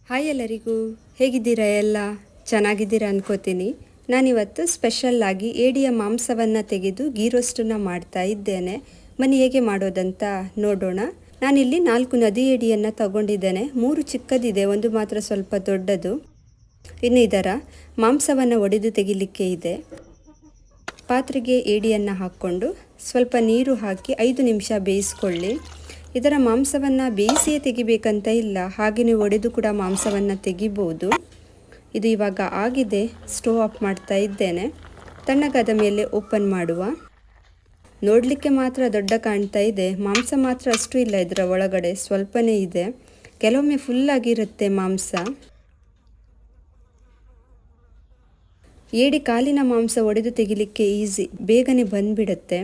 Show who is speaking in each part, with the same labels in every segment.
Speaker 1: Hi ಎಲ್ಲರಿಗೂ, ಹೇಗಿದ್ದೀರಾ? ಎಲ್ಲ ಚೆನ್ನಾಗಿದ್ದೀರಾ ಅನ್ಕೋತೀನಿ. ನಾನಿವತ್ತು ಸ್ಪೆಷಲ್ಲಾಗಿ ಏಡಿಯ ಮಾಂಸವನ್ನು ತೆಗೆದು ಗೀ ರೋಸ್ಟನ್ನು ಮಾಡ್ತಾ ಇದ್ದೇನೆ. ಬನ್ನಿ ಹೇಗೆ ಮಾಡೋದಂತ ನೋಡೋಣ. ನಾನಿಲ್ಲಿ 4 ನದಿ ಏಡಿಯನ್ನು ತಗೊಂಡಿದ್ದೇನೆ. 3 ಚಿಕ್ಕದಿದೆ, ಒಂದು ಮಾತ್ರ ಸ್ವಲ್ಪ ದೊಡ್ಡದು. ಇನ್ನು ಇದರ ಮಾಂಸವನ್ನು ಒಡೆದು ತೆಗಿಲಿಕ್ಕೆ ಇದೆ. ಪಾತ್ರೆಗೆ ಏಡಿಯನ್ನು ಹಾಕ್ಕೊಂಡು ಸ್ವಲ್ಪ ನೀರು ಹಾಕಿ 5 ನಿಮಿಷ ಬೇಯಿಸ್ಕೊಳ್ಳಿ. ಇದರ ಮಾಂಸವನ್ನು ಬೇಯಿಸಿಯೇ ತೆಗಿಬೇಕಂತ ಇಲ್ಲ, ಹಾಗೆಯೇ ಒಡೆದು ಕೂಡ ಮಾಂಸವನ್ನು ತೆಗಿಬೋದು. ಇದು ಇವಾಗ ಆಗಿದೆ. ಸ್ಟವ್ ಆಫ್ ಮಾಡ್ತಾ ಇದ್ದೇನೆ. ತಣ್ಣಗಾದ ಮೇಲೆ ಓಪನ್ ಮಾಡುವ. ನೋಡಲಿಕ್ಕೆ ಮಾತ್ರ ದೊಡ್ಡ ಕಾಣ್ತಾ ಇದೆ, ಮಾಂಸ ಮಾತ್ರ ಅಷ್ಟು ಇಲ್ಲ. ಇದರ ಒಳಗಡೆ ಸ್ವಲ್ಪನೇ ಇದೆ, ಕೆಲವೊಮ್ಮೆ ಫುಲ್ಲಾಗಿರುತ್ತೆ ಮಾಂಸ. ಏಡಿ ಕಾಲಿನ ಮಾಂಸ ಒಡೆದು ತೆಗಿಲಿಕ್ಕೆ ಈಸಿ, ಬೇಗನೆ ಬಂದ್ಬಿಡುತ್ತೆ.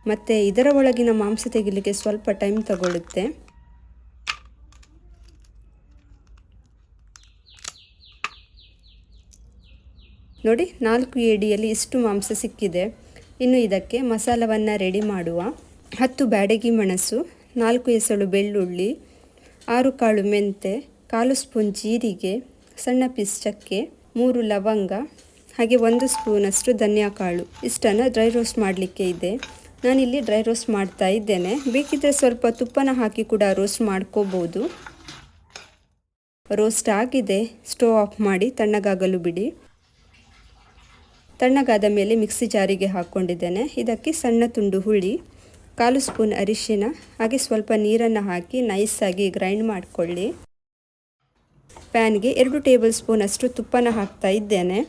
Speaker 1: ಮತ್ತು ಇದರ ಒಳಗಿನ ಮಾಂಸ ತೆಗಿಲಿಕ್ಕೆ ಸ್ವಲ್ಪ ಟೈಮ್ ತಗೊಳ್ಳುತ್ತೆ. ನೋಡಿ, 4 ಏಡಿಯಲ್ಲಿ ಇಷ್ಟು ಮಾಂಸ ಸಿಕ್ಕಿದೆ. ಇನ್ನು ಇದಕ್ಕೆ ಮಸಾಲವನ್ನು ರೆಡಿ ಮಾಡುವ. 10 ಬ್ಯಾಡಗಿ ಮೆಣಸು, 4 ಎಸಳು ಬೆಳ್ಳುಳ್ಳಿ, 6 ಕಾಳು ಮೆಂತೆ, 1/4 ಸ್ಪೂನ್ ಜೀರಿಗೆ, ಸಣ್ಣ ಪೀಸ್ ಚಕ್ಕೆ, 3 ಲವಂಗ, ಹಾಗೆ 1 ಸ್ಪೂನಷ್ಟು ಧನಿಯಾ ಕಾಳು. ಇಷ್ಟನ್ನು ಡ್ರೈ ರೋಸ್ಟ್ ಮಾಡಲಿಕ್ಕೆ ಇದೆ. ನಾನಿಲ್ಲಿ ಡ್ರೈ ರೋಸ್ಟ್ ಮಾಡ್ತಾ ಇದ್ದೇನೆ. ಬೇಕಿದ್ದರೆ ಸ್ವಲ್ಪ ತುಪ್ಪನ ಹಾಕಿ ಕೂಡ ರೋಸ್ಟ್ ಮಾಡ್ಕೋಬೋದು. ರೋಸ್ಟ್ ಆಗಿದೆ. ಸ್ಟವ್ ಆಫ್ ಮಾಡಿ ತಣ್ಣಗಾಗಲು ಬಿಡಿ. ತಣ್ಣಗಾದ ಮೇಲೆ ಮಿಕ್ಸಿ ಜಾರಿಗೆ ಹಾಕ್ಕೊಂಡಿದ್ದೇನೆ. ಇದಕ್ಕೆ ಸಣ್ಣ ತುಂಡು ಹುಳಿ, 1/4 ಸ್ಪೂನ್ ಅರಿಶಿನ, ಹಾಗೆ ಸ್ವಲ್ಪ ನೀರನ್ನು ಹಾಕಿ ನೈಸಾಗಿ ಗ್ರೈಂಡ್ ಮಾಡಿಕೊಳ್ಳಿ. ಪ್ಯಾನ್ಗೆ 2 ಟೇಬಲ್ ಸ್ಪೂನ್ ಅಷ್ಟು ತುಪ್ಪನ ಹಾಕ್ತಾ ಇದ್ದೇನೆ.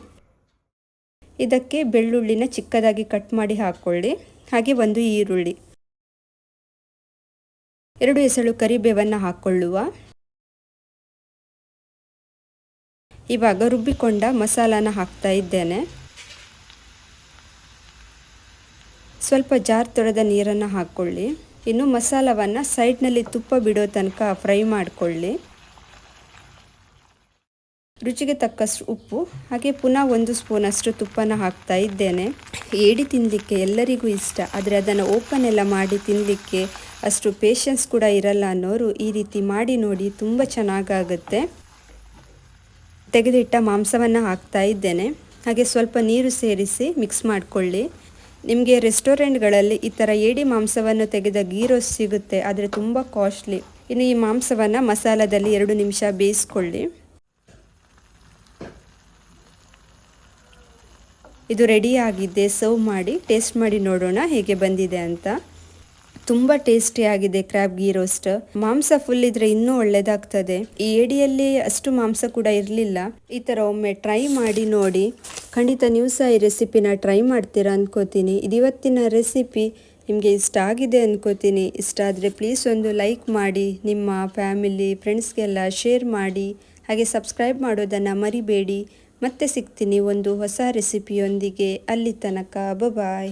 Speaker 1: ಇದಕ್ಕೆ ಬೆಳ್ಳುಳ್ಳಿನ ಚಿಕ್ಕದಾಗಿ ಕಟ್ ಮಾಡಿ ಹಾಕ್ಕೊಳ್ಳಿ, ಹಾಗೆ 1 ಈರುಳ್ಳಿ, 2 ಎಸಳು ಕರಿಬೇವನ್ನು ಹಾಕ್ಕೊಳ್ಳುವ. ಇವಾಗ ರುಬ್ಬಿಕೊಂಡ ಮಸಾಲಾನ ಹಾಕ್ತಾ ಇದ್ದೇನೆ. ಸ್ವಲ್ಪ ಜಾರ್ ತೊಳೆದ ನೀರನ್ನು ಹಾಕ್ಕೊಳ್ಳಿ. ಇನ್ನು ಮಸಾಲವನ್ನು ಸೈಡ್ನಲ್ಲಿ ತುಪ್ಪ ಬಿಡೋ ತನಕ ಫ್ರೈ ಮಾಡಿಕೊಳ್ಳಿ. ರುಚಿಗೆ ತಕ್ಕಷ್ಟು ಉಪ್ಪು, ಹಾಗೆ ಪುನಃ 1 ಸ್ಪೂನಷ್ಟು ತುಪ್ಪನ ಹಾಕ್ತಾ ಇದ್ದೇನೆ. ಏಡಿ ತಿನ್ನಲಿಕ್ಕೆ ಎಲ್ಲರಿಗೂ ಇಷ್ಟ, ಆದರೆ ಅದನ್ನು ಓಪನ್ ಎಲ್ಲ ಮಾಡಿ ತಿನ್ನಲಿಕ್ಕೆ ಅಷ್ಟು ಪೇಷನ್ಸ್ ಕೂಡ ಇರಲ್ಲ ಅನ್ನೋರು ಈ ರೀತಿ ಮಾಡಿ ನೋಡಿ, ತುಂಬ ಚೆನ್ನಾಗಾಗುತ್ತೆ. ತೆಗೆದಿಟ್ಟ ಮಾಂಸವನ್ನು ಹಾಕ್ತಾ ಇದ್ದೇನೆ. ಹಾಗೆ ಸ್ವಲ್ಪ ನೀರು ಸೇರಿಸಿ ಮಿಕ್ಸ್ ಮಾಡಿಕೊಳ್ಳಿ. ನಿಮಗೆ ರೆಸ್ಟೋರೆಂಟ್ಗಳಲ್ಲಿ ಈ ಥರ ಏಡಿ ಮಾಂಸವನ್ನು ತೆಗೆದ ಗೀ ರೋಸ್ಟ್ ಸಿಗುತ್ತೆ, ಆದರೆ ತುಂಬ ಕಾಸ್ಟ್ಲಿ. ಇನ್ನು ಈ ಮಾಂಸವನ್ನು ಮಸಾಲದಲ್ಲಿ 2 ನಿಮಿಷ ಬೇಯಿಸ್ಕೊಳ್ಳಿ. ಇದು ರೆಡಿಯಾಗಿದೆ. ಸರ್ವ್ ಮಾಡಿ ಟೇಸ್ಟ್ ಮಾಡಿ ನೋಡೋಣ ಹೇಗೆ ಬಂದಿದೆ ಅಂತ. ತುಂಬ ಟೇಸ್ಟಿಯಾಗಿದೆ ಕ್ರ್ಯಾಬ್ ಗೀ ರೋಸ್ಟ್. ಮಾಂಸ ಫುಲ್ ಇದ್ರೆ ಇನ್ನೂ ಒಳ್ಳೆಯದಾಗ್ತದೆ. ಈ ಏಡಿಯಲ್ಲಿ ಅಷ್ಟು ಮಾಂಸ ಕೂಡ ಇರಲಿಲ್ಲ. ಈ ಥರ ಒಮ್ಮೆ ಟ್ರೈ ಮಾಡಿ ನೋಡಿ. ಖಂಡಿತ ನೀವು ಸಹ ಈ ರೆಸಿಪಿನ ಟ್ರೈ ಮಾಡ್ತೀರಾ ಅನ್ಕೋತೀನಿ. ಇವತ್ತಿನ ರೆಸಿಪಿ ನಿಮಗೆ ಇಷ್ಟ ಆಗಿದೆ ಅನ್ಕೋತೀನಿ. ಇಷ್ಟ ಆದರೆ ಪ್ಲೀಸ್ ಒಂದು ಲೈಕ್ ಮಾಡಿ, ನಿಮ್ಮ ಫ್ಯಾಮಿಲಿ ಫ್ರೆಂಡ್ಸ್ಗೆಲ್ಲ ಶೇರ್ ಮಾಡಿ, ಹಾಗೆ ಸಬ್ಸ್ಕ್ರೈಬ್ ಮಾಡೋದನ್ನು ಮರಿಬೇಡಿ. ಮತ್ತೆ ಸಿಗ್ತೀನಿ ಒಂದು ಹೊಸ ರೆಸಿಪಿಯೊಂದಿಗೆ. ಅಲ್ಲಿ ತನಕ ಬಾಯ್.